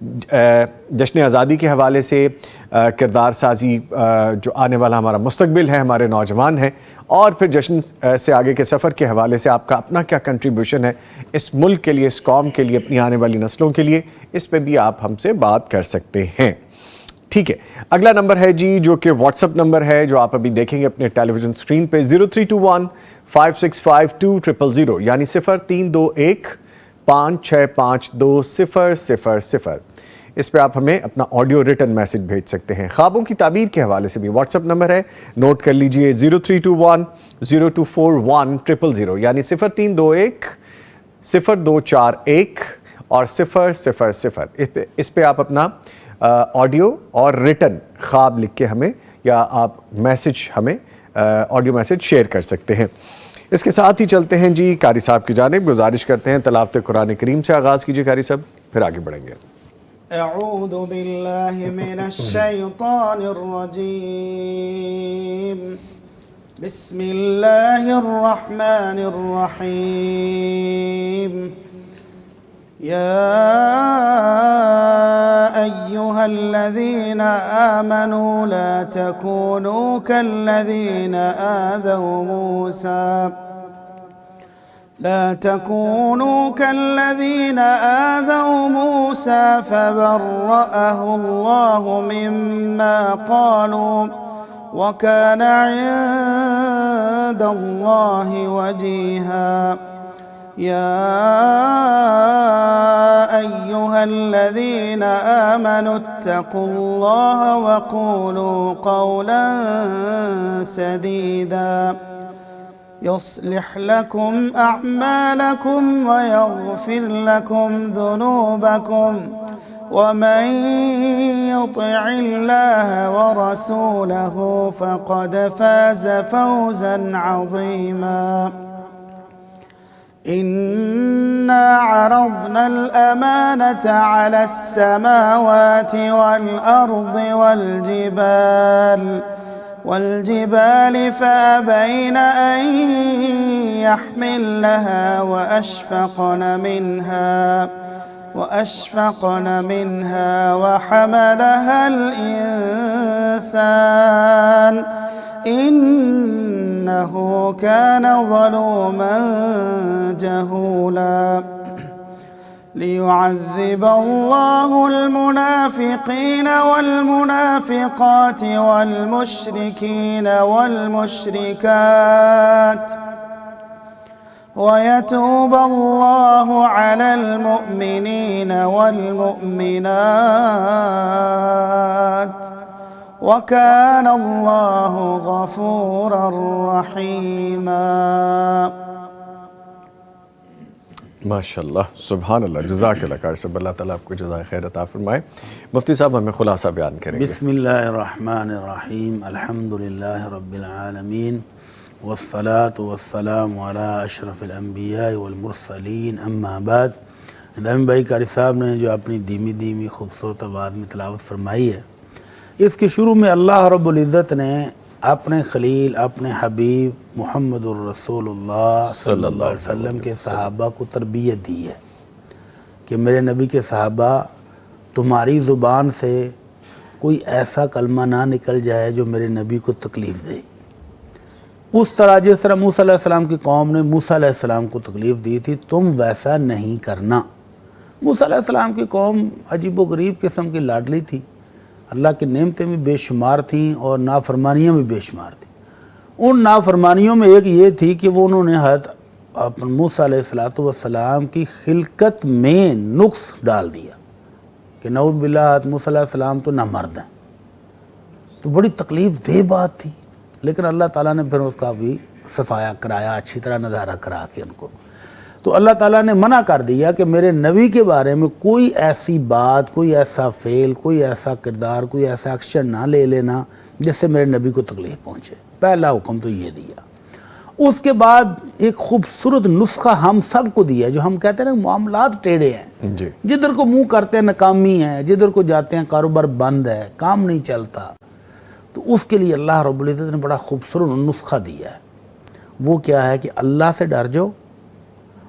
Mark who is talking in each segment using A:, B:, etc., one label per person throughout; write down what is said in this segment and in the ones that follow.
A: جشن آزادی کے حوالے سے کردار سازی، جو آنے والا ہمارا مستقبل ہے، ہمارے نوجوان ہیں، اور پھر جشن سے آگے کے سفر کے حوالے سے آپ کا اپنا کیا کنٹریبیوشن ہے اس ملک کے لیے، اس قوم کے لیے، اپنی آنے والی نسلوں کے لیے، اس پہ بھی آپ ہم سے بات کر سکتے ہیں۔ ٹھیک ہے، اگلا نمبر ہے جی، جو کہ واٹس اپ نمبر ہے، جو آپ ابھی دیکھیں گے اپنے ٹیلی ویژن اسکرین پہ، 0321-565-2000، یعنی 0321-565-2000۔ اس پہ آپ ہمیں اپنا آڈیو ریٹن میسج بھیج سکتے ہیں۔ خوابوں کی تعبیر کے حوالے سے بھی واٹس اپ نمبر ہے، نوٹ کر لیجئے، 0321-0241-000، یعنی 0321-0241 اور 000۔ اس پہ آپ اپنا آڈیو اور ریٹن خواب لکھ کے ہمیں، یا آپ میسج ہمیں آڈیو میسج شیئر کر سکتے ہیں۔ اس کے ساتھ ہی چلتے ہیں جی قاری صاحب کی جانب، گزارش کرتے ہیں تلاوت قرآن کریم سے آغاز کیجیے قاری صاحب، پھر آگے بڑھیں گے۔
B: اعوذ باللہ من الشیطان الرجیم، بسم اللہ الرحمن الرحیم، یا ایہا الذین آمنوا لا تکونوا كالذین آذوا موسیٰ فبرأه الله مما قالوا وكان عند الله وجيها۔ يا أيها الذين آمنوا اتقوا الله وقولوا قولا سديدا يصلح لكم أعمالكم ويغفر لكم ذنوبكم، ومن يطع الله ورسوله فقد فاز فوزا عظيما۔ إنا عرضنا الأمانة على السماوات والأرض والجبال فأبين أن يحملنها وأشفقن منها وحملها الإنسان إنه كان ظلوما جهولا۔ ليعذب الله المنافقين والمنافقات والمشركين والمشركات ويتوب الله على المؤمنين والمؤمنات وكان الله غفورا رحيما۔
A: ماشاءاللہ، سبحان اللہ، جزاک اللہ قاری صاحب، اللہ تعالیٰ آپ کو جزائے خیر عطا فرمائے۔ مفتی صاحب ہمیں خلاصہ بیان کریں گے۔
B: بسم اللہ الرحمن الرحیم، الحمدللہ رب العالمین، والصلاة والسلام علی اشرف الانبیاء والمرسلین، اما بعد۔ ندیم بھائی قاری صاحب نے جو اپنی دھیمی خوبصورت آواز میں تلاوت فرمائی ہے، اس کے شروع میں اللہ رب العزت نے اپنے خلیل، اپنے حبیب محمد الرسول اللہ صلی اللہ علیہ وسلم کے صحابہ کو تربیت دی ہے کہ میرے نبی کے صحابہ، تمہاری زبان سے کوئی ایسا کلمہ نہ نکل جائے جو میرے نبی کو تکلیف دے۔ اس طرح جس طرح موسیٰ علیہ السلام کی قوم نے موسیٰ علیہ السلام کو تکلیف دی تھی، تم ویسا نہیں کرنا۔ موسیٰ علیہ السلام کی قوم عجیب و غریب قسم کی لاڈلی تھی، اللہ کی نعمتیں بھی بے شمار تھیں اور نافرمانیاں بھی بے شمار تھیں۔ ان نافرمانیوں میں ایک یہ تھی کہ وہ انہوں نے حضرت موسیٰ علیہ السلام کی خلقت میں نقص ڈال دیا کہ نعوذ باللہ حضرت موسیٰ علیہ السلام تو نامرد ہیں۔ تو بڑی تکلیف دہ بات تھی، لیکن اللہ تعالیٰ نے پھر اس کا بھی صفایا کرایا، اچھی طرح نظارہ کرا کے ان کو۔ تو اللہ تعالیٰ نے منع کر دیا کہ میرے نبی کے بارے میں کوئی ایسی بات، کوئی ایسا فعل، کوئی ایسا کردار، کوئی ایسا ایکشن نہ لے لینا جس سے میرے نبی کو تکلیف پہنچے۔ پہلا حکم تو یہ دیا۔ اس کے بعد ایک خوبصورت نسخہ ہم سب کو دیا، جو ہم کہتے ہیں نا معاملات ٹیڑھے ہیں، جدھر کو منہ کرتے ہیں ناکامی ہے، جدھر کو جاتے ہیں کاروبار بند ہے، کام نہیں چلتا، تو اس کے لیے اللہ رب العزت نے بڑا خوبصورت نسخہ دیا ہے۔ وہ کیا ہے کہ اللہ سے ڈر جاؤ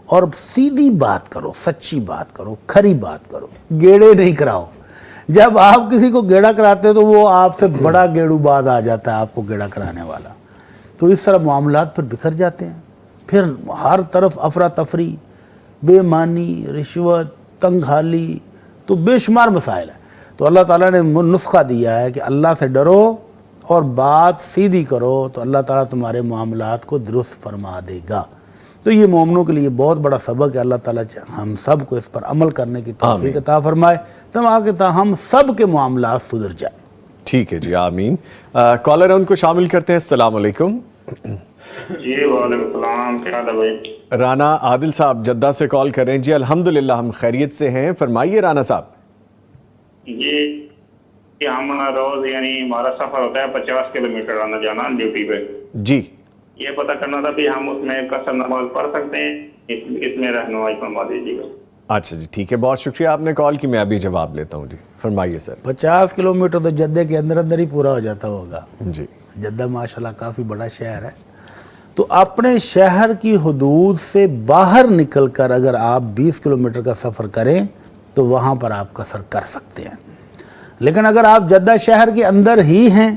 B: اور سیدھی بات کرو، سچی بات کرو، کھری بات کرو، گیڑے نہیں کراؤ۔ جب آپ کسی کو گیڑا کراتے ہو تو وہ آپ سے بڑا گیڑو باز آ جاتا ہے آپ کو گیڑا کرانے والا، تو اس طرح معاملات پھر بکھر جاتے ہیں، پھر ہر طرف افراتفری، بے معنی، رشوت، تنگ حالی، تو بے شمار مسائل ہیں۔ تو اللہ تعالیٰ نے نسخہ دیا ہے کہ اللہ سے ڈرو اور بات سیدھی کرو تو اللہ تعالیٰ تمہارے معاملات کو درست فرما دے گا۔ تو یہ مومنوں کے لیے بہت بڑا سبق ہے، اللہ تعالیٰ ہم سب کو اس پر عمل کرنے کی توفیق عطا فرمائے تاکہ ہم سب کے معاملات سدھر جائیں۔
A: ٹھیک ہے جی، آمین۔ کالر ان کو شامل کرتے ہیں۔ السلام علیکم۔
C: جی وعلیکم السلام، کیا حال ہے بھائی؟
A: رانا عادل صاحب جدہ سے کال کر رہے ہیں جی۔ الحمدللہ ہم خیریت سے ہیں، فرمائیے رانا صاحب۔
C: جی ہم روز یعنی ہمارا سفر ہوتا ہے 50 کلومیٹر آنا جانا ڈیوٹی پہ۔
A: جی
C: یہ پتہ کرنا تھا کہ ہم اس میں قصر نماز پڑھ سکتے ہیں، اس میں رہنمائی فرما دیجیے گا۔
A: اچھا جی ٹھیک ہے، بہت شکریہ آپ نے کال کی، میں ابھی جواب لیتا ہوں جی، فرمائیے سر۔
B: 50 کلومیٹر تو جدہ کے اندر اندر ہی پورا ہو جاتا ہوگا۔
A: جی
B: جدہ ماشاءاللہ کافی بڑا شہر ہے، تو اپنے شہر کی حدود سے باہر نکل کر اگر آپ 20 کلومیٹر کا سفر کریں تو وہاں پر آپ قصر کر سکتے ہیں، لیکن اگر آپ جدہ شہر کے اندر ہی ہیں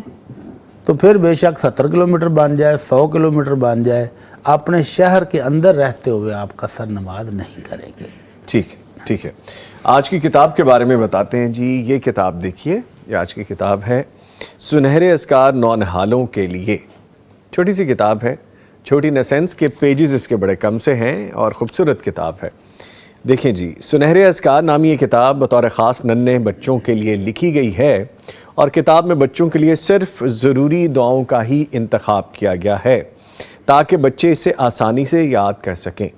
B: تو پھر بے شک 70 کلومیٹر بن جائے، 100 کلومیٹر بن جائے، اپنے شہر کے اندر رہتے ہوئے آپ قصر نماز نہیں کریں گے۔
A: ٹھیک ہے ٹھیک ہے، آج کی کتاب کے بارے میں بتاتے ہیں جی۔ یہ کتاب دیکھیے، یہ آج کی کتاب ہے سنہرے اذکار نونہالوں کے لیے۔ چھوٹی سی کتاب ہے، چھوٹی ان سینس کے پیجز اس کے بڑے کم سے ہیں اور خوبصورت کتاب ہے۔ دیکھیں جی، سنہرے اذکار نامی یہ کتاب بطور خاص ننھے بچوں کے لیے لکھی گئی ہے، اور کتاب میں بچوں کے لیے صرف ضروری دعاؤں کا ہی انتخاب کیا گیا ہے تاکہ بچے اسے آسانی سے یاد کر سکیں۔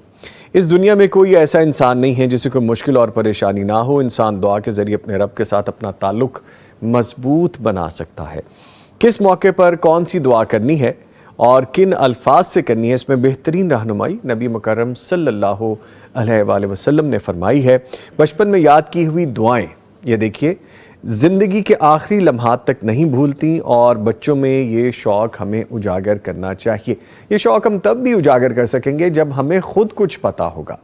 A: اس دنیا میں کوئی ایسا انسان نہیں ہے جسے کوئی مشکل اور پریشانی نہ ہو۔ انسان دعا کے ذریعے اپنے رب کے ساتھ اپنا تعلق مضبوط بنا سکتا ہے۔ کس موقع پر کون سی دعا کرنی ہے اور کن الفاظ سے کرنی ہے، اس میں بہترین رہنمائی نبی مکرم صلی اللہ علیہ وآلہ وسلم نے فرمائی ہے۔ بچپن میں یاد کی ہوئی دعائیں یہ دیکھیے زندگی کے آخری لمحات تک نہیں بھولتی، اور بچوں میں یہ شوق ہمیں اجاگر کرنا چاہیے۔ یہ شوق ہم تب بھی اجاگر کر سکیں گے جب ہمیں خود کچھ پتہ ہوگا،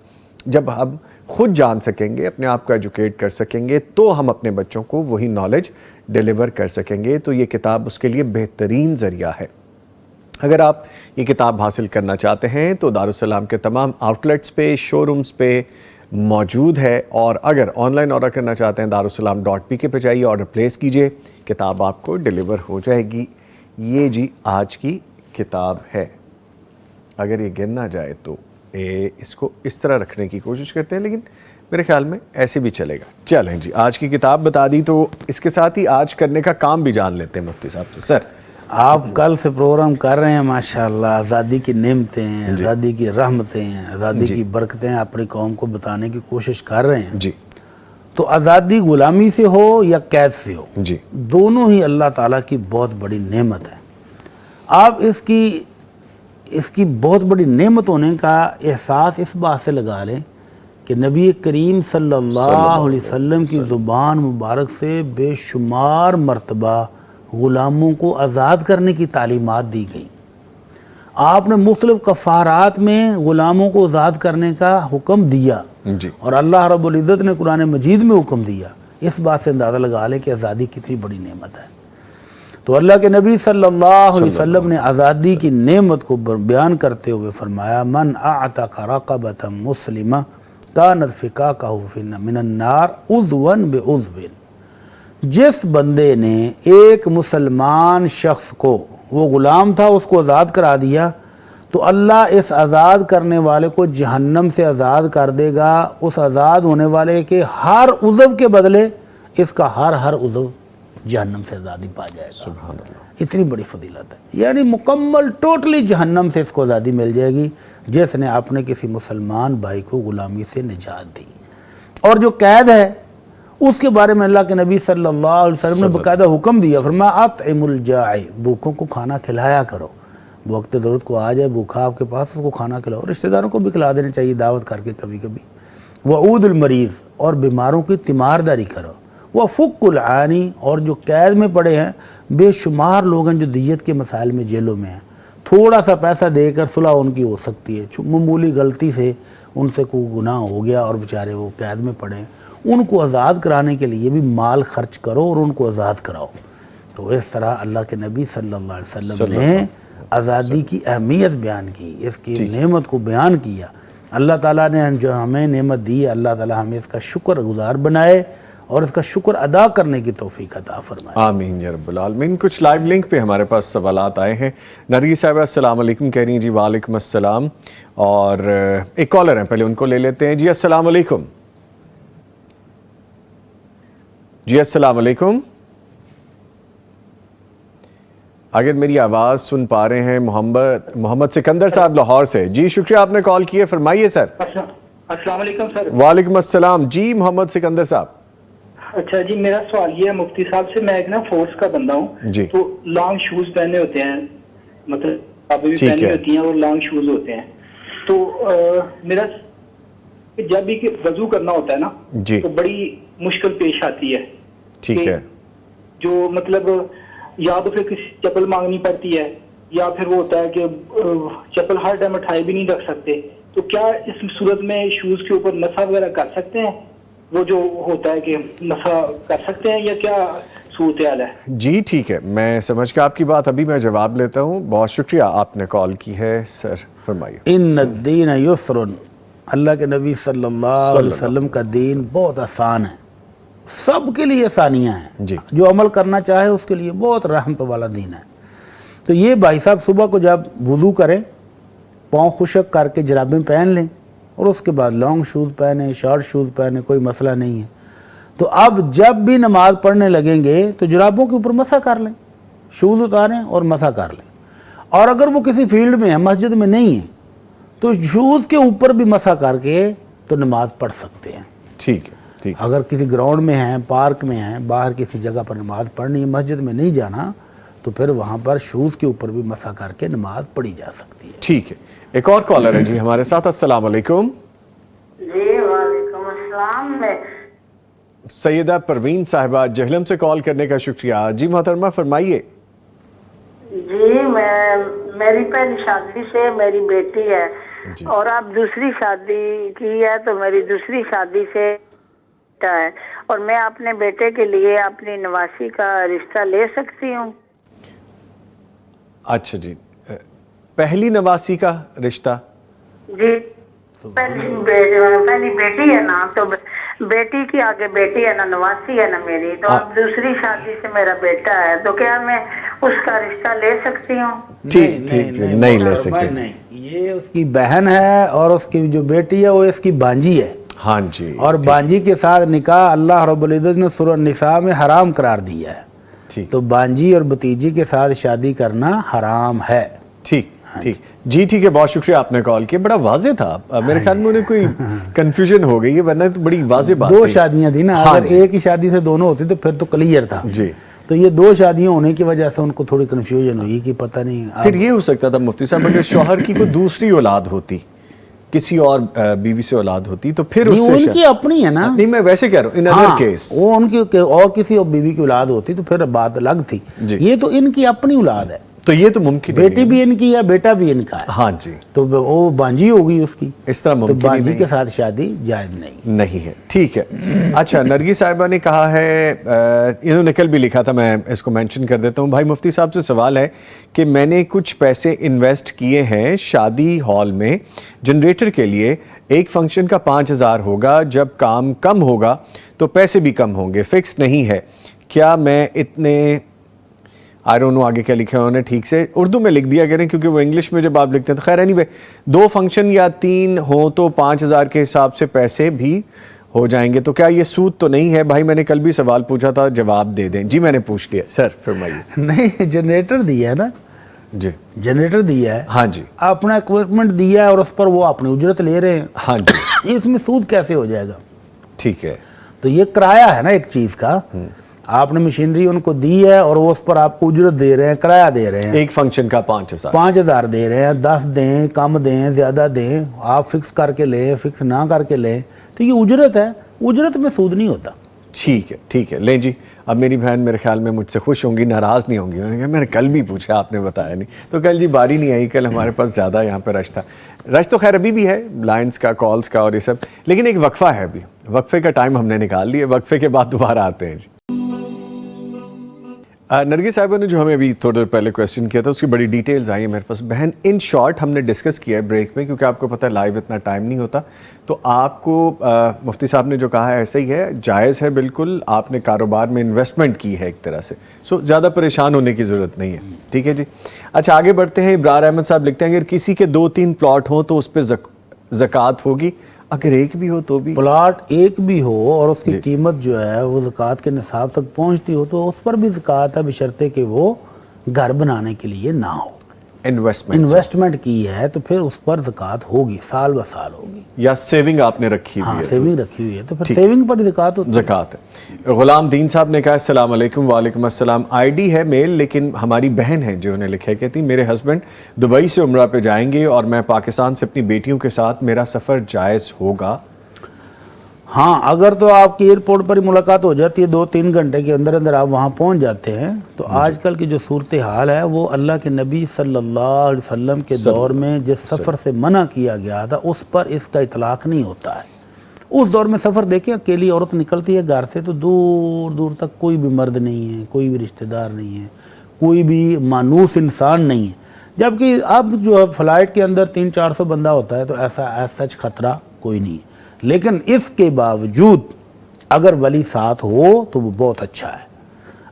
A: جب ہم خود جان سکیں گے، اپنے آپ کو ایجوکیٹ کر سکیں گے، تو ہم اپنے بچوں کو وہی نالج ڈیلیور کر سکیں گے۔ تو یہ کتاب اس کے لیے بہترین ذریعہ ہے۔ اگر آپ یہ کتاب حاصل کرنا چاہتے ہیں تو دارالسلام کے تمام آؤٹلیٹس پہ، شو رومز پہ موجود ہے، اور اگر آن لائن آرڈر کرنا چاہتے ہیں darussalam.pk پہ جائیے، آرڈر پلیس کیجئے، کتاب آپ کو ڈیلیور ہو جائے گی۔ یہ جی آج کی کتاب ہے۔ اگر یہ گر نہ جائے تو اس کو اس طرح رکھنے کی کوشش کرتے ہیں، لیکن میرے خیال میں ایسے بھی چلے گا۔ چلیں جی، آج کی کتاب بتا دی تو اس کے ساتھ ہی آج کرنے کا کام بھی جان لیتے ہیں مفتی صاحب سے۔ سر
B: آپ کل سے پروگرام کر رہے ہیں ماشاءاللہ، آزادی کی نعمتیں ہیں، آزادی کی رحمتیں ہیں، آزادی کی برکتیں اپنی قوم کو بتانے کی کوشش کر رہے ہیں۔
A: جی
B: تو آزادی غلامی سے ہو یا قید سے ہو،
A: جی
B: دونوں ہی اللہ تعالیٰ کی بہت بڑی نعمت ہے۔ آپ اس کی بہت بڑی نعمت ہونے کا احساس اس بات سے لگا لیں کہ نبی کریم صلی اللہ علیہ وسلم کی زبان مبارک سے بے شمار مرتبہ غلاموں کو آزاد کرنے کی تعلیمات دی گئی۔ آپ نے مختلف کفارات میں غلاموں کو آزاد کرنے کا حکم دیا،
A: جی
B: اور اللہ رب العزت نے قرآن مجید میں حکم دیا۔ اس بات سے اندازہ لگا لیں کہ آزادی کتنی بڑی نعمت ہے۔ تو اللہ کے نبی صلی اللہ علیہ وسلم نے آزادی کی نعمت کو بیان کرتے ہوئے فرمایا، من اعتق رقبۃ مسلمہ کانت فکاکہ من النار عضوا بعضو۔ جس بندے نے ایک مسلمان شخص کو، وہ غلام تھا، اس کو آزاد کرا دیا، تو اللہ اس آزاد کرنے والے کو جہنم سے آزاد کر دے گا۔ اس آزاد ہونے والے کے ہر عضو کے بدلے اس کا ہر عضو جہنم سے آزادی پا جائے گا۔
A: سبحان اللہ،
B: اتنی بڑی فضیلت ہے، یعنی مکمل ٹوٹلی جہنم سے اس کو آزادی مل جائے گی جس نے اپنے کسی مسلمان بھائی کو غلامی سے نجات دی۔ اور جو قید ہے اس کے بارے میں اللہ کے نبی صلی اللہ علیہ وسلم نے باقاعدہ حکم دیا، فرمایا اطعم الجائع، بھوکوں کو کھانا کھلایا کرو۔ وقت ضرورت کو آ جائے بھوکھا آپ کے پاس، اس کو کھانا کھلاؤ، رشتہ داروں کو بھی کھلا دینا چاہیے دعوت کر کے کبھی کبھی۔ وعود المریض، اور بیماروں کی تیمارداری کرو۔ وفک العانی، اور جو قید میں پڑے ہیں، بے شمار لوگ ہیں جو دیت کے مسائل میں جیلوں میں ہیں، تھوڑا سا پیسہ دے کر صلح ان کی ہو سکتی ہے، معمولی غلطی سے ان سے کوئی گناہ ہو گیا اور بیچارے وہ قید میں پڑے ہیں، ان کو آزاد کرانے کے لیے بھی مال خرچ کرو اور ان کو آزاد کراؤ۔ تو اس طرح اللہ کے نبی صلی اللہ علیہ وسلم نے آزادی کی اہمیت بیان کی، اس کی نعمت کو بیان کیا۔ اللہ تعالیٰ نے جو ہمیں نعمت دی، اللہ تعالیٰ ہمیں اس کا شکر گزار بنائے اور اس کا شکر ادا کرنے کی توفیق عطا فرمائے۔
A: آمین یا رب العالمین۔ کچھ لائیو لنک پہ ہمارے پاس سوالات آئے ہیں۔ نرگس صاحبہ السلام علیکم کہہ رہی ہیں جی وعلیکم السلام، اور ایک کالر ہیں پہلے ان کو لے لیتے ہیں۔ جی السلام علیکم۔ جی السلام علیکم، اگر میری آواز سن پا رہے ہیں محمد سکندر صاحب لاہور سے۔ جی شکریہ آپ نے کال کیا، فرمائیے سر۔
D: السلام علیکم سر۔
A: وعلیکم السلام جی محمد سکندر صاحب۔
D: اچھا جی، میرا سوال یہ ہے مفتی صاحب سے، میں ایک نا فورس کا بندہ ہوں
A: جی۔
D: تو لانگ شوز پہنے ہوتے ہیں، مطلب ابھی بھی پہنی ہوتی ہیں اور لانگ شوز ہوتے ہیں، تو میرا جب بھی وضو کرنا ہوتا ہے نا
A: جی
D: تو بڑی مشکل پیش آتی ہے۔
A: ٹھیک ہے،
D: جو مطلب یا تو پھر کسی چپل مانگنی پڑتی ہے، یا پھر وہ ہوتا ہے کہ چپل ہر ٹائم اٹھائے بھی نہیں رکھ سکتے، تو کیا اس صورت میں شوز کے اوپر مسح وغیرہ کر سکتے ہیں؟ وہ جو ہوتا ہے کہ مسح کر سکتے ہیں یا کیا صورتحال ہے؟
A: جی ٹھیک ہے، میں سمجھ کے آپ کی بات ابھی میں جواب لیتا ہوں۔ بہت شکریہ آپ نے کال کی ہے سر، فرمائیے۔
B: ان الدین یسر، اللہ کے نبی صلی اللہ علیہ وسلم کا دین بہت آسان ہے، سب کے لیے آسانیاں ہیں،
A: جی۔
B: جو عمل کرنا چاہے اس کے لیے بہت رحمت والا دین ہے۔ تو یہ بھائی صاحب صبح کو جب وضو کریں، پاؤں خشک کر کے جرابیں پہن لیں اور اس کے بعد لانگ شوز پہنیں، شارٹ شوز پہنیں، کوئی مسئلہ نہیں ہے۔ تو اب جب بھی نماز پڑھنے لگیں گے تو جرابوں کے اوپر مسح کر لیں، شوز اتاریں اور مسح کر لیں، اور اگر وہ کسی فیلڈ میں ہے، مسجد میں نہیں ہے، تو شوز کے اوپر بھی مسح کر کے تو نماز پڑھ سکتے ہیں۔
A: ٹھیک ہے ٹھیک ہے،
B: اگر کسی گراؤنڈ میں ہیں، پارک میں ہیں، باہر کسی جگہ پر نماز پڑھنی ہے، مسجد میں نہیں جانا، تو پھر وہاں پر شوز کے اوپر بھی مسح کر کے نماز پڑھی جا سکتی ہے۔
A: ٹھیک ہے، ایک اور کالر ہے جی ہمارے ساتھ۔ السلام علیکم۔
E: جی وعلیکم السلام۔ میں
A: سیدہ پروین صاحبہ جہلم سے کال کرنے کا شکریہ۔ جی محترمہ فرمائیے۔
E: جی میری پہلی شادی سے میری بیٹی ہے
A: جی۔
E: اور اب دوسری شادی کی ہے، تو میری دوسری شادی سے بیٹا ہے، اور میں اپنے بیٹے کے لیے اپنی نواسی کا رشتہ لے سکتی ہوں؟
A: اچھا جی، پہلی نواسی کا رشتہ؟
E: جی، پہلی بیٹی ہے نا، تو بیٹی کی آگے بیٹی ہے نا، نواسی ہے نا میری، تو اب دوسری شادی سے میرا بیٹا ہے، تو کیا میں اس کا رشتہ لے سکتی ہوں؟
A: ٹھیک ٹھیک، نہیں لے سکتے۔
B: نہیں، یہ اس کی بہن ہے اور اس کی جو بیٹی ہے وہ اس کی بانجی ہے،
A: ہاں جی،
B: اور بانجی کے ساتھ نکاح اللہ رب العزت نے سورہ النساء میں حرام قرار دیا ہے،
A: ٹھیک
B: تو بانجی اور بتیجی کے ساتھ شادی کرنا حرام ہے۔
A: ٹھیک ٹھیک جی ٹھیک ہے، بہت شکریہ آپ نے کال کیا، بڑا واضح تھا، میرے خیال میں انہیں کوئی کنفیوژن ہو گئی ہے، ورنہ تو بڑی واضح بات
B: دو
A: تھی۔
B: شادیاں تھی نا، اگر ایک ہی شادی سے دونوں ہوتی تو پھر تو کلیئر تھا،
A: جی،
B: تو یہ دو شادیاں ہونے کی وجہ سے ان کو تھوڑی کنفیوژن ہوئی کہ پتہ نہیں
A: پھر یہ ہو سکتا تھا مفتی صاحب اگر شوہر کی کوئی دوسری اولاد ہوتی، کسی اور بیوی سے اولاد ہوتی، تو پھر اس سے
B: ان کی اپنی ہے نا،
A: نہیں میں ویسے کہہ رہا ہوں ان ادر کیس،
B: وہ ان کی اور کسی اور بیوی کی اولاد ہوتی تو پھر بات الگ تھی، یہ تو ان کی اپنی اولاد ہے،
A: تو یہ تو ممکن
B: بیٹی بھی ان کی ہے، بیٹا بھی ان کا ہے،
A: ہاں جی،
B: تو وہ بانجی ہوگی اس کی،
A: اس طرح
B: تو
A: ممکن
B: بانجی کے ساتھ شادی جائز
A: نہیں ہے۔ ٹھیک ہے، اچھا نرگس صاحبہ نے کہا ہے، انہوں نے کل بھی لکھا تھا، میں اس کو مینشن کر دیتا ہوں، بھائی مفتی صاحب سے سوال ہے کہ میں نے کچھ پیسے انویسٹ کیے ہیں شادی ہال میں جنریٹر کے لیے، ایک فنکشن کا 5000 ہوگا، جب کام کم ہوگا تو پیسے بھی کم ہوں گے، فکس نہیں ہے، کیا میں اتنے آئی ڈونٹ نو آگے کیا لکھا ہے انہوں نے، ٹھیک سے اردو میں لکھ دیا کریں کیونکہ وہ انگلش میں جب آپ لکھتے ہیں تو خیر، اینی وے 2 فنکشن یا 3 ہوں تو 5000 کے حساب سے پیسے بھی ہو جائیں گے، تو کیا یہ سود تو نہیں ہے؟ بھائی میں نے کل بھی سوال پوچھا تھا، جواب دے دیں۔ جی میں نے پوچھ لیا سر، فرمائیے۔
B: نہیں، جنریٹر دیا ہے نا،
A: جی
B: جنریٹر دیا ہے،
A: ہاں جی،
B: اپنا اکوپمنٹ دیا ہے اور اس پر وہ اپنی اجرت لے رہے ہیں،
A: ہاں جی،
B: اس میں سود کیسے ہو جائے گا؟
A: ٹھیک ہے،
B: تو یہ کرایہ ہے نا ایک چیز کا، آپ نے مشینری ان کو دی ہے اور وہ اس پر آپ کو اجرت دے رہے ہیں، کرایہ دے رہے ہیں،
A: ایک فنکشن کا 5000،
B: 5000 دے رہے ہیں، 10 دیں، کم دیں، زیادہ دیں، آپ فکس کر کے لیں، فکس نہ کر کے لیں، تو یہ اجرت ہے، اجرت میں سود نہیں ہوتا۔
A: ٹھیک ہے. لیں جی, اب میری بہن میرے خیال میں مجھ سے خوش ہوں گی, ناراض نہیں ہوں گی. انہوں نے کہا میں نے کل بھی پوچھا, آپ نے بتایا نہیں. تو کل جی باری نہیں آئی, کل ہمارے پاس زیادہ یہاں پہ رش تھا. رش تو خیر ابھی بھی ہے, لائنز کا, کالز کا اور یہ سب, لیکن ایک وقفہ ہے ابھی. وقفے کا ٹائم ہم نے نکال لیا, وقفے کے بعد دوبارہ آتے ہیں جی. نرگس صاحبہ نے جو ہمیں ابھی تھوڑی دیر پہلے کویسچن کیا تھا, اس کی بڑی ڈیٹیلز آئی ہیں میرے پاس. بہن ان شارٹ ہم نے ڈسکس کیا ہے بریک میں, کیونکہ آپ کو پتہ ہے لائیو اتنا ٹائم نہیں ہوتا. تو آپ کو مفتی صاحب نے جو کہا ہے ایسا ہی ہے, جائز ہے بالکل. آپ نے کاروبار میں انویسٹمنٹ کی ہے ایک طرح سے, سو زیادہ پریشان ہونے کی ضرورت نہیں ہے. ٹھیک ہے جی. اچھا آگے بڑھتے ہیں. ابرار احمد صاحب لکھتے ہیں اگر کسی کے 2-3 پلاٹ ہوں تو اس پہ زکوٰۃ ہوگی, اگر ایک بھی ہو تو بھی؟
B: پلاٹ ایک بھی ہو اور اس کی قیمت جو ہے وہ زکوٰۃ کے نصاب تک پہنچتی ہو تو اس پر بھی زکوٰۃ ہے, بشرطے کہ وہ گھر بنانے کے لیے نہ ہو. انویسٹمنٹ کی ہے تو پھر اس پر زکوٰۃ ہوگی, سال بہ سال ہوگی.
A: یا سیونگ آپ نے رکھی ہوئی ہے,
B: سیونگ رکھی ہوئی ہے تو پھر سیونگ پر زکوٰۃ ہوتی ہے.
A: زکوٰۃ ہے. غلام دین صاحب نے کہا السلام علیکم. وعلیکم السلام. آئی ڈی ہے میل, لیکن ہماری بہن ہے جو انہیں لکھا ہے, کہتی میرے ہسبینڈ دبئی سے عمرہ پہ جائیں گے اور میں پاکستان سے اپنی بیٹیوں کے ساتھ, میرا سفر جائز ہوگا؟
B: ہاں, اگر تو آپ کی ایئرپورٹ پر ہی ملاقات ہو جاتی ہے, 2-3 گھنٹے کے اندر اندر آپ وہاں پہنچ جاتے ہیں, تو آج کل کی جو صورتحال ہے وہ اللہ کے نبی صلی اللہ علیہ وسلم کے دور میں جس سفر سے منع کیا گیا تھا اس پر اس کا اطلاق نہیں ہوتا ہے. اس دور میں سفر دیکھیں, اکیلی عورت نکلتی ہے گھر سے تو دور دور تک کوئی بھی مرد نہیں ہے, کوئی بھی رشتہ دار نہیں ہے, کوئی بھی مانوس انسان نہیں ہے. جبکہ اب جو ہے فلائٹ کے اندر 300-400 بندہ ہوتا ہے تو ایسا سچ خطرہ کوئی نہیں ہے. لیکن اس کے باوجود اگر ولی ساتھ ہو تو وہ بہت اچھا ہے.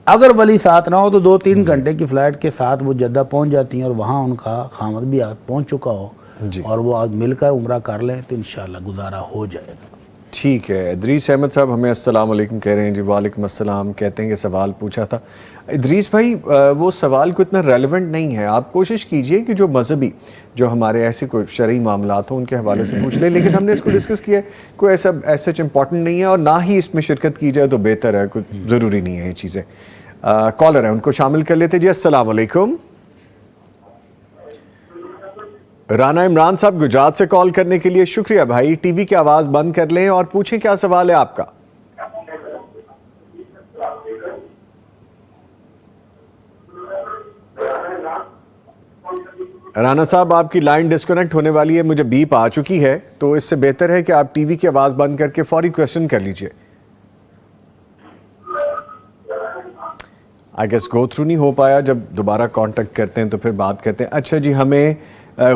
B: اگر ولی ساتھ نہ ہو تو 2-3 گھنٹے کی فلائٹ کے ساتھ وہ جدہ پہنچ جاتی ہیں اور وہاں ان کا خامد بھی پہنچ چکا ہو اور وہ آج مل کر عمرہ کر لیں تو انشاءاللہ گزارا ہو جائے گا.
A: ٹھیک ہے. ادریس احمد صاحب ہمیں السلام علیکم کہہ رہے ہیں جی. وعلیکم السلام. کہتے ہیں کہ سوال پوچھا تھا. ادریس بھائی وہ سوال کو اتنا ریلیونٹ نہیں ہے, آپ کوشش کیجئے کہ جو مذہبی جو ہمارے ایسے کوئی شرعی معاملات ہوں ان کے حوالے سے پوچھ لیں, لیکن ہم نے اس کو ڈسکس کیا ہے, کوئی ایسا ایسے امپورٹنٹ نہیں ہے اور نہ ہی اس میں شرکت کی جائے تو بہتر ہے, کوئی ضروری نہیں ہے یہ چیزیں. کالر ہیں ان کو شامل کر لیتے جی. السلام علیکم. رانا عمران صاحب گجرات سے کال کرنے کے لیے شکریہ بھائی. ٹی وی کی آواز بند کر لیں اور پوچھیں کیا سوال ہے آپ کا. رانا صاحب آپ کی لائن ڈسکنیکٹ ہونے والی ہے, مجھے بیپ آ چکی ہے, تو اس سے بہتر ہے کہ آپ ٹی وی کی آواز بند کر کے فوری کویسچن کر لیجئے. آئی گیس گو تھرو نہیں ہو پایا, جب دوبارہ کانٹیکٹ کرتے ہیں تو پھر بات کرتے ہیں. اچھا جی, ہمیں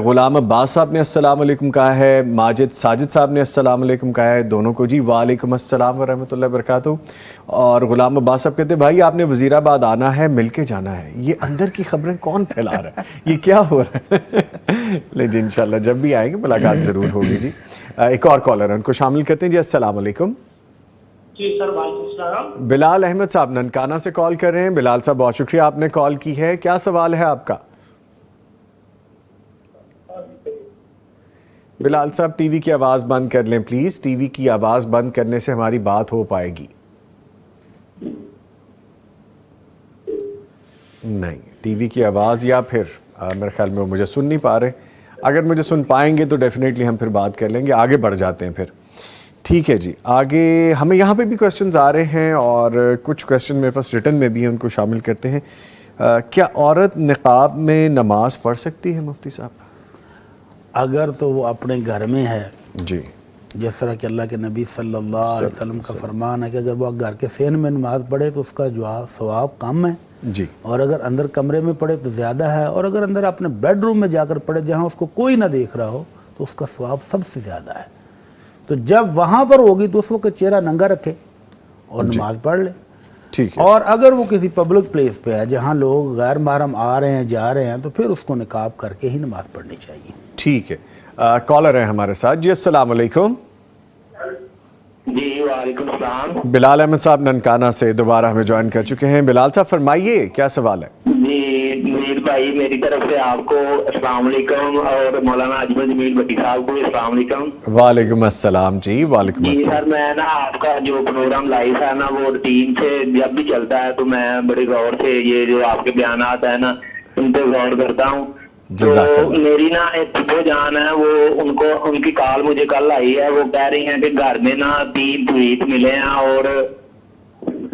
A: غلام عباس صاحب نے السلام علیکم کہا ہے, ماجد ساجد صاحب نے السلام علیکم کہا ہے, دونوں کو جی وعلیکم السلام ورحمۃ اللہ وبرکاتہ. اور غلام عباس صاحب کہتے ہیں بھائی آپ نے وزیر آباد آنا ہے, مل کے جانا ہے. یہ اندر کی خبریں کون پھیلا رہا ہے, یہ کیا ہو رہا ہے؟ لے جی انشاءاللہ جب بھی آئیں گے ملاقات ضرور ہوگی جی. ایک اور کالر ہے, ان کو شامل کرتے ہیں جی. السلام علیکم.
F: جی سر وعلیکم السلام.
A: بلال احمد صاحب ننکانہ سے کال کر رہے ہیں. بلال صاحب بہت شکریہ آپ نے کال کی ہے, کیا سوال ہے آپ کا؟ بلال صاحب ٹی وی کی آواز بند کر لیں پلیز, ٹی وی کی آواز بند کرنے سے ہماری بات ہو پائے گی. نہیں, ٹی وی کی آواز, یا پھر میرے خیال میں وہ مجھے سن نہیں پا رہے. اگر مجھے سن پائیں گے تو ڈیفینیٹلی ہم پھر بات کر لیں گے. آگے بڑھ جاتے ہیں پھر. ٹھیک ہے جی, آگے ہمیں یہاں پہ بھی کویسچنز آ رہے ہیں اور کچھ کویسچن میرے پاس ریٹن میں بھی ہیں, ان کو شامل کرتے ہیں. کیا عورت نقاب میں نماز پڑھ سکتی ہے مفتی صاحب؟
B: اگر تو وہ اپنے گھر میں ہے
A: جی,
B: جس طرح کہ اللہ کے نبی صلی اللہ علیہ وسلم کا فرمان ہے کہ اگر وہ گھر کے صحن میں نماز پڑھے تو اس کا جو ثواب کم ہے
A: جی,
B: اور اگر اندر کمرے میں پڑھے تو زیادہ ہے, اور اگر اندر اپنے بیڈ روم میں جا کر پڑھے جہاں اس کو کوئی نہ دیکھ رہا ہو تو اس کا ثواب سب سے زیادہ ہے. تو جب وہاں پر ہوگی تو اس وقت چہرہ ننگا رکھے اور نماز پڑھ لے.
A: ٹھیک ہے.
B: اور اگر وہ کسی پبلک پلیس پہ ہے جہاں لوگ غیر محرم آ رہے ہیں جا رہے ہیں تو پھر اس کو نقاب کر کے ہی نماز پڑھنی چاہیے.
A: ٹھیک ہے. کالر ہیں ہمارے ساتھ جی. السلام علیکم.
F: جی وعلیکم السلام.
A: بلال احمد صاحب ننکانہ سے دوبارہ ہمیں جوائن کر چکے ہیں. بلال صاحب فرمائیے کیا سوال ہے.
F: جی منیر بھائی میری طرف سے آپ کو السلام علیکم, اور مولانا اجمل جمیل بٹی صاحب کو السلام علیکم.
A: وعلیکم السلام جی. وعلیکم
F: جی
A: السلام.
F: سر میں نا آپ کا جو پروگرام لائیو ہے نا وہ روٹین سے جب بھی چلتا ہے تو میں بڑے غور سے یہ جو آپ کے بیانات ہیں نا ان پہ غور کرتا ہوں. تو میری نا ایک پھپھو جان ہے, وہ ان کی کال مجھے کل آئی ہے, وہ کہہ رہی ہیں کہ گھر میں نا 3 تویت ملے ہیں اور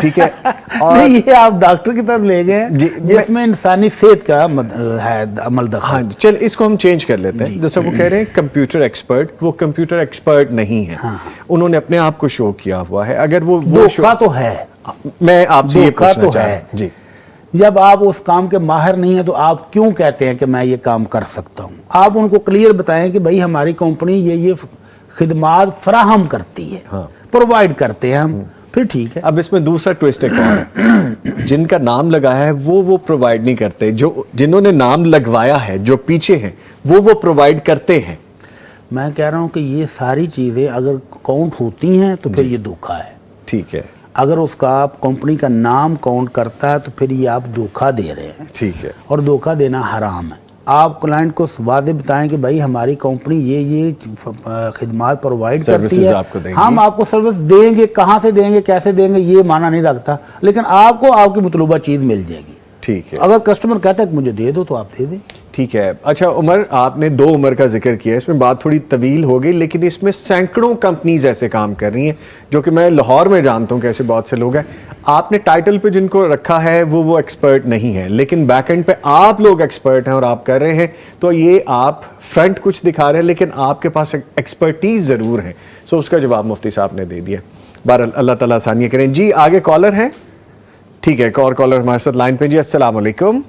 A: ٹھیک ہے. اور
B: نہیں یہ آپ ڈاکٹر کی طرف لے گئے
A: جی،
B: جس میں انسانی صحت کا ہے عمل دخل.
A: ہاں چل اس کو ہم چینج کر لیتے ہیں. جیسا وہ کہہ رہے ہیں کمپیوٹر ایکسپرٹ، وہ کمپیوٹر ایکسپرٹ نہیں ہے. انہوں نے اپنے آپ کو شو کیا ہوا ہے. اگر وہ
B: دھوکہ تو ہے،
A: میں آپ سے یہ
B: دھوکہ
A: پوچھنا
B: تو
A: چاہ رہا
B: ہے.
A: ہوں جی
B: جب آپ اس کام کے ماہر نہیں ہیں تو آپ کیوں کہتے ہیں کہ میں یہ کام کر سکتا ہوں؟ آپ ان کو کلیئر بتائیں کہ بھائی ہماری کمپنی یہ خدمات فراہم کرتی ہے، پرووائڈ کرتے ہیں ہم، پھر ٹھیک ہے.
A: اب اس میں دوسرا ٹویسٹ ایک اور ہے. جن کا نام لگایا ہے وہ پرووائڈ نہیں کرتے، جنہوں نے نام لگوایا ہے جو پیچھے ہیں وہ پرووائڈ کرتے ہیں.
B: میں کہہ رہا ہوں کہ یہ ساری چیزیں اگر کاؤنٹ ہوتی ہیں تو پھر یہ دھوکہ ہے.
A: ٹھیک ہے.
B: اگر اس کا آپ کمپنی کا نام کاؤنٹ کرتا ہے تو پھر یہ آپ دھوکہ دے رہے ہیں.
A: ٹھیک ہے.
B: اور دھوکہ دینا حرام ہے. آپ کلائنٹ کو واضح بتائیں کہ بھائی ہماری کمپنی یہ خدمات پرووائڈ کرتی ہے،
A: آپ کو دیں گے،
B: ہم آپ کو سروس دیں گے، کہاں سے دیں گے، کیسے دیں گے یہ معنی نہیں رکھتا، لیکن آپ کو آپ کی مطلوبہ چیز مل جائے گی.
A: ٹھیک ہے.
B: اگر کسٹمر کہتا ہے کہ مجھے دے دو تو آپ دے دیں.
A: ٹھیک ہے. اچھا عمر، آپ نے 2 عمر کا ذکر کیا، اس میں بات تھوڑی طویل ہو گئی، لیکن اس میں سینکڑوں کمپنیز ایسے کام کر رہی ہیں جو کہ میں لاہور میں جانتا ہوں کہ ایسے بہت سے لوگ ہیں. آپ نے ٹائٹل پہ جن کو رکھا ہے وہ ایکسپرٹ نہیں ہے، لیکن بیک اینڈ پہ آپ لوگ ایکسپرٹ ہیں اور آپ کر رہے ہیں. تو یہ آپ فرنٹ کچھ دکھا رہے ہیں لیکن آپ کے پاس ایکسپرٹیز ضرور ہے. سو اس کا جواب مفتی صاحب نے دے دیا. بہرحال اللہ تعالیٰ آسانیاں کریں. جی آگے کالر ہیں. ٹھیک ہے، ایک اور کالر ہمارے ساتھ لائن پہ. جی السلام علیکم.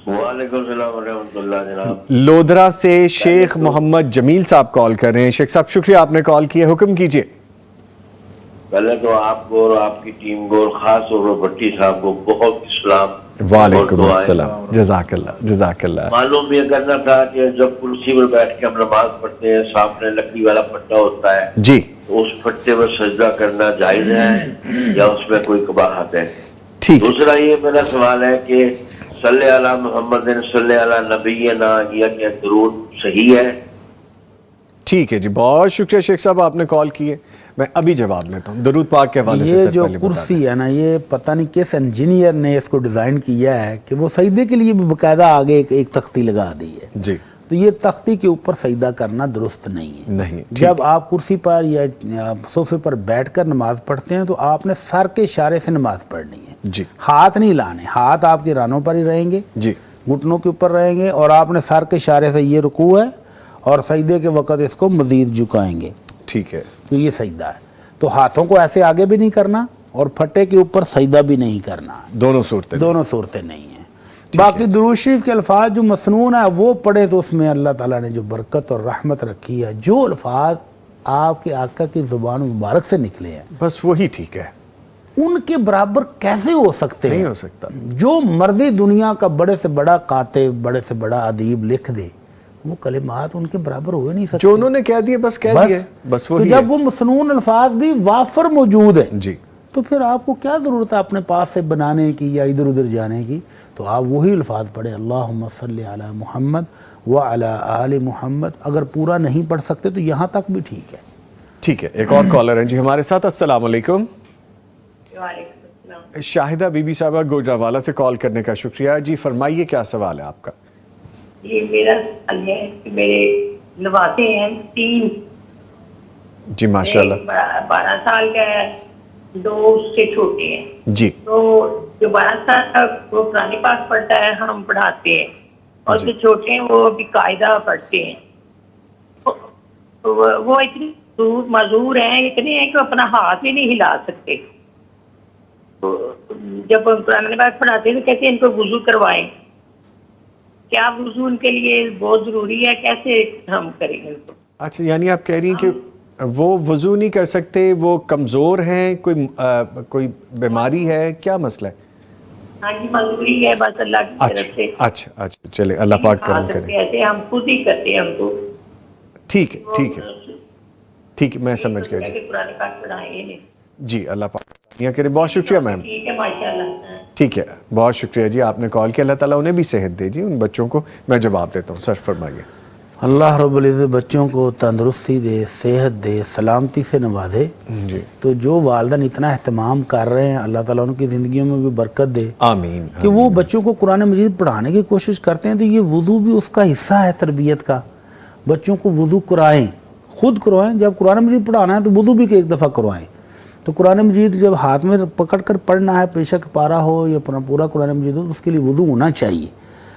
G: وعلیکم السلام ورحمۃ اللہ. جناب
A: لودھرا سے شیخ محمد جمیل صاحب کال کر رہے ہیں. شیخ صاحب شکریہ آپ نے کال کیا، حکم کیجئے.
G: پہلے تو آپ کو اور آپ کی ٹیم کو اور خاص طور پر بھٹی صاحب کو بہت اسلام.
A: وعلیکم السلام. جزاک اللہ جزاک اللہ.
G: معلوم یہ کرنا تھا کہ جب کرسی پر بیٹھ کے ہم نماز پڑھتے ہیں سامنے لکڑی والا پٹا ہوتا ہے
A: جی،
G: تو اس پٹے پر سجدہ کرنا جائز ہے یا اس میں کوئی قباحت ہے؟
A: ٹھیک.
G: دوسرا یہ میرا سوال ہے کہ صلی علی محمد صلی علی نبینا یہ کہ درود صحیح ہے؟
A: ٹھیک ہے جی، بہت شکریہ شیخ صاحب آپ نے کال کیے. میں ابھی جواب لیتا ہوں درود پاک کے حوالے سے.
B: یہ جو کرسی ہے نا، یہ پتہ نہیں کس انجینئر نے اس کو ڈیزائن کیا ہے کہ وہ سجدے کے لیے بھی باقاعدہ آگے ایک تختی لگا دی ہے.
A: جی،
B: تو یہ تختی کے اوپر سجدہ کرنا درست نہیں ہے.
A: نہیں.
B: جب آپ کرسی پر یا صوفے پر بیٹھ کر نماز پڑھتے ہیں تو آپ نے سر کے اشارے سے نماز پڑھنی ہے.
A: جی،
B: ہاتھ نہیں لانے، ہاتھ آپ کے رانوں پر ہی رہیں گے،
A: جی،
B: گھٹنوں کے اوپر رہیں گے، اور آپ نے سر کے اشارے سے یہ رکوع ہے اور سجدے کے وقت اس کو مزید جھکائیں گے.
A: ٹھیک ہے.
B: تو یہ سجدہ ہے. تو ہاتھوں کو ایسے آگے بھی نہیں کرنا اور پھٹے کے اوپر سجدہ بھی نہیں کرنا.
A: دونوں صورتیں
B: نہیں ہیں. باقی درود شریف کے الفاظ جو مسنون ہے وہ پڑھے تو اس میں اللہ تعالیٰ نے جو برکت اور رحمت رکھی ہے. جو الفاظ آپ کے آقا کی زبان مبارک سے نکلے ہیں
A: بس وہی ٹھیک ہے.
B: ان کے برابر کیسے ہو سکتے ہیں؟
A: نہیں ہو سکتا.
B: جو مرضی دنیا کا بڑے سے بڑا کاتب، بڑے سے بڑا ادیب لکھ دے، وہ کلمات ان کے برابر ہو ہی نہیں سکتے.
A: جو انہوں نے کہہ دیے بس کہہ دیے. بس
B: تو
A: وہی
B: جب وہ مسنون الفاظ بھی وافر موجود ہیں
A: جی،
B: تو پھر آپ کو کیا ضرورت ہے اپنے پاس سے بنانے کی یا ادھر ادھر جانے کی؟ تو آپ وہی الفاظ پڑھیں، اللہم صلی علی محمد وعلی آل محمد. اگر پورا نہیں پڑھ سکتے تو یہاں تک بھی ٹھیک ہے.
A: ٹھیک ہے. ایک اور کالر ہیں جی ہمارے ساتھ. السلام علیکم.
E: وعلیکم السلام.
A: شاہدہ بی بی صاحبہ گوجرانوالہ سے کال کرنے کا شکریہ. جی فرمائیے کیا سوال ہے آپ کا؟
E: جی میرا سوال ہے کہ میرے نواسے ہیں 3.
A: جی ماشاءاللہ.
E: 12 سال کا ہے، 2 اس سے چھوٹے ہیں.
A: جی.
E: تو جو 12 سال کا وہ قرآن پاک پڑھتا ہے، ہم پڑھاتے ہیں، اور جو چھوٹے ہیں وہ بھی قاعدہ پڑھتے ہیں. وہ اتنی معذور ہیں، اتنے ہیں کہ اپنا ہاتھ بھی نہیں ہلا سکتے. جب قرآن پاک پڑھاتے ہیں تو کہتے ہیں ان کو وضو کروائیں. کیا وضو ان کے لیے بہت ضروری ہے؟ کیسے ہم کریں گے ان کو؟
A: اچھا، یعنی آپ کہہ رہی ہیں کہ وہ وضو نہیں کر سکتے، وہ کمزور ہیں، کوئی بیماری ہے، کیا مسئلہ ہے؟
E: ہاں جی معذوری ہے بس اللہ کی طرف سے.
A: اچھا چلے اللہ پاک کرم کرے.
E: ایسے ہم خود ہی کرتے ہیں ہم کو.
A: ٹھیک ہے میں سمجھ گیا. جی
E: قرآن پاک پڑھائیں.
A: جی اللہ پاک یہ کرے. بہت شکریہ میم.
E: ٹھیک ہے ماشاءاللہ.
A: ٹھیک ہے بہت شکریہ جی آپ نے کال کیا. اللہ تعالیٰ انہیں بھی صحت دے. جی ان بچوں کو میں جواب دیتا ہوں. سر فرمائیے.
B: اللہ رب العزت بچوں کو تندرستی دے، صحت دے، سلامتی سے نوازے.
A: جی
B: تو جو والدین اتنا اہتمام کر رہے ہیں اللہ تعالیٰ ان کی زندگیوں میں بھی برکت دے.
A: آمین.
B: کہ وہ بچوں کو قرآن مجید پڑھانے کی کوشش کرتے ہیں تو یہ وضو بھی اس کا حصہ ہے تربیت کا. بچوں کو وضو کرائیں، خود کروائیں. جب قرآن مجید پڑھانا ہے تو وضو بھی ایک دفعہ کروائیں. تو قرآن مجید جب ہاتھ میں پکڑ کر پڑھنا ہے، پیشک پارا ہو یا پورا قرآن مجید ہو، تو اس کے لیے وضو ہونا چاہیے.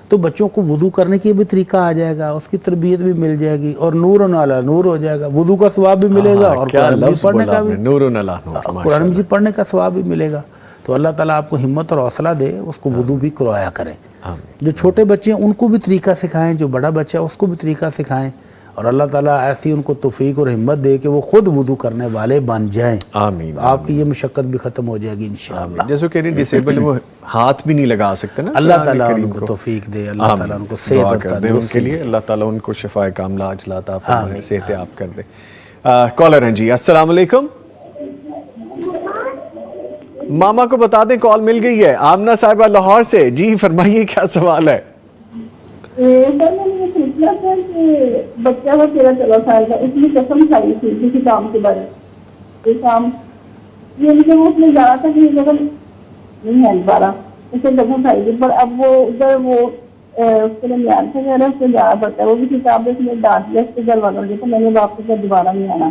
B: تو بچوں کو وضو کرنے کی بھی طریقہ آ جائے گا، اس کی تربیت بھی مل جائے گی، اور نور علی نور ہو جائے گا. وضو کا ثواب بھی ملے گا اور قرآن مجید پڑھنے کا بھی، قرآن مجید پڑھنے کا ثواب بھی ملے گا. تو اللہ تعالیٰ آپ کو ہمت اور حوصلہ دے، اس کو وضو بھی کروایا کریں. جو چھوٹے بچے ہیں ان کو بھی طریقہ سکھائیں، جو بڑا بچہ ہے اس کو بھی طریقہ سکھائیں، اور اللہ تعالیٰ ایسی ان کو توفیق اور ہمت دے کہ وہ خود وضو کرنے والے بن جائیں.
A: آمین.
B: آپ کی یہ مشقت بھی ختم ہو جائے گی انشاءاللہ.
A: جیسے کہ ڈسیبل وہ ہاتھ بھی نہیں لگا سکتے نا.
B: اللہ تعالیٰ ان کو توفیق دے، اللہ تعالیٰ ان کو صحت
A: کر دے ان کے لیے، اللہ تعالیٰ ان کو شفاء کاملہ عاجلہ عطا فرمائے، صحت یاب کر دے. کالر ہیں جی، السلام علیکم. ماما کو بتا دیں کال مل گئی ہے. آمنہ صاحبہ لاہور سے، جی فرمائیے کیا سوال ہے؟
H: سر میں نے یہ پوچھنا تھا کہ بچہ وہ 13-14 سال کا، اس نے قسم کھائی تھی کسی کام کے بارے میں، یہ کام یہ مجھے وہ اس میں جانا تھا کہ یہ جگہ نہیں ہے دوبارہ، اسے قسم کھائی تھی، پر اب وہ ادھر وہ اس کے لیے آن سے اس کو جانا پڑتا ہے. وہ بھی کتاب اس میں ڈانٹ دیا اس کے گھر والوں نے، تو میں نے واپس دوبارہ نہیں آنا.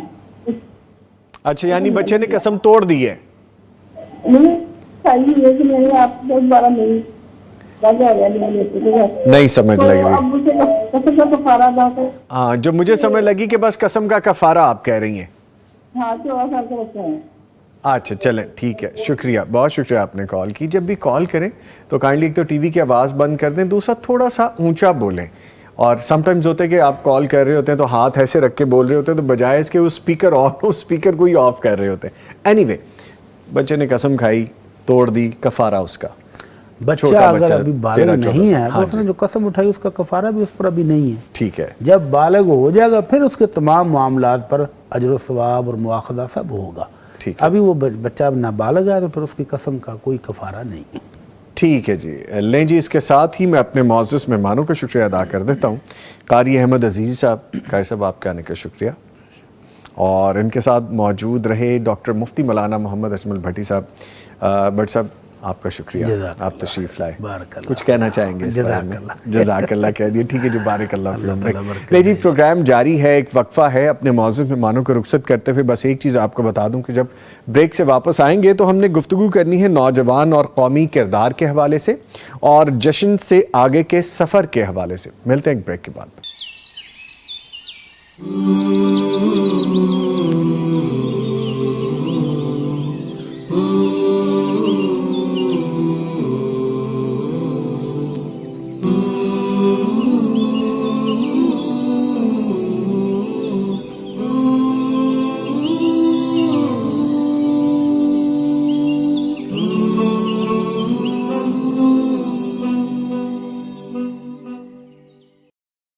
A: اچھا، یعنی بچے نے قسم توڑ دی ہے؟
H: نہیں چاہیے کہ میں نے آپ کو دوبارہ نہیں
A: نہیں سمجھ لگی.
H: ہاں
A: جو مجھے سمجھ لگی کہ بس قسم کا کفارہ آپ کہہ رہی ہیں.
H: ہاں 14 سال کا بچہ ہے.
A: اچھا چلیں ٹھیک ہے، شکریہ، بہت شکریہ آپ نے کال کی. جب بھی کال کریں تو کائنڈلی ایک تو ٹی وی کی آواز بند کر دیں، دوسرا تھوڑا سا اونچا بولیں. اور سم ٹائمز ہوتا ہے کہ آپ کال کر رہے ہوتے ہیں تو ہاتھ ایسے رکھ کے بول رہے ہوتے ہیں، تو بجائے اس کے وہ اسپیکر آن ہو، اسپیکر کو ہی آف کر رہے ہوتے ہیں. اینی وے، بچے نے قسم کھائی، توڑ دی، کفارہ اس کا.
B: بچہ اگر ابھی بالغ نہیں ہے تو اس نے جو قسم اٹھائی اس کا کفارہ بھی اس پر ابھی نہیں ہے.
A: ٹھیک ہے.
B: جب بالغ ہو جائے گا پھر اس کے تمام معاملات پر اجر و ثواب اور مواخذہ سب ہوگا. ابھی وہ بچہ نابالغ ہے تو پھر اس کی قسم کا کوئی کفارہ نہیں ہے.
A: ٹھیک ہے جی. لیں جی، اس کے ساتھ ہی میں اپنے معزز مہمانوں کا شکریہ ادا کر دیتا ہوں. قاری احمد عزیزی صاحب، قاری صاحب آپ کے آنے کا شکریہ. اور ان کے ساتھ موجود رہے ڈاکٹر مفتی مولانا محمد اجمل بھٹی صاحب. بٹ صاحب آپ کا شکریہ، آپ تشریف لائے. کچھ کہنا چاہیں گے اس بارے میں؟ جزاک اللہ کہہ دیے. ٹھیک ہے جی، بارک اللہ فیکم. نہیں جی، پروگرام جاری ہے، ایک وقفہ ہے. اپنے معزز مہمانوں کو رخصت کرتے ہوئے بس ایک چیز آپ کو بتا دوں کہ جب بریک سے واپس آئیں گے تو ہم نے گفتگو کرنی ہے نوجوان اور قومی کردار کے حوالے سے اور جشن سے آگے کے سفر کے حوالے سے. ملتے ہیں ایک بریک کے بعد.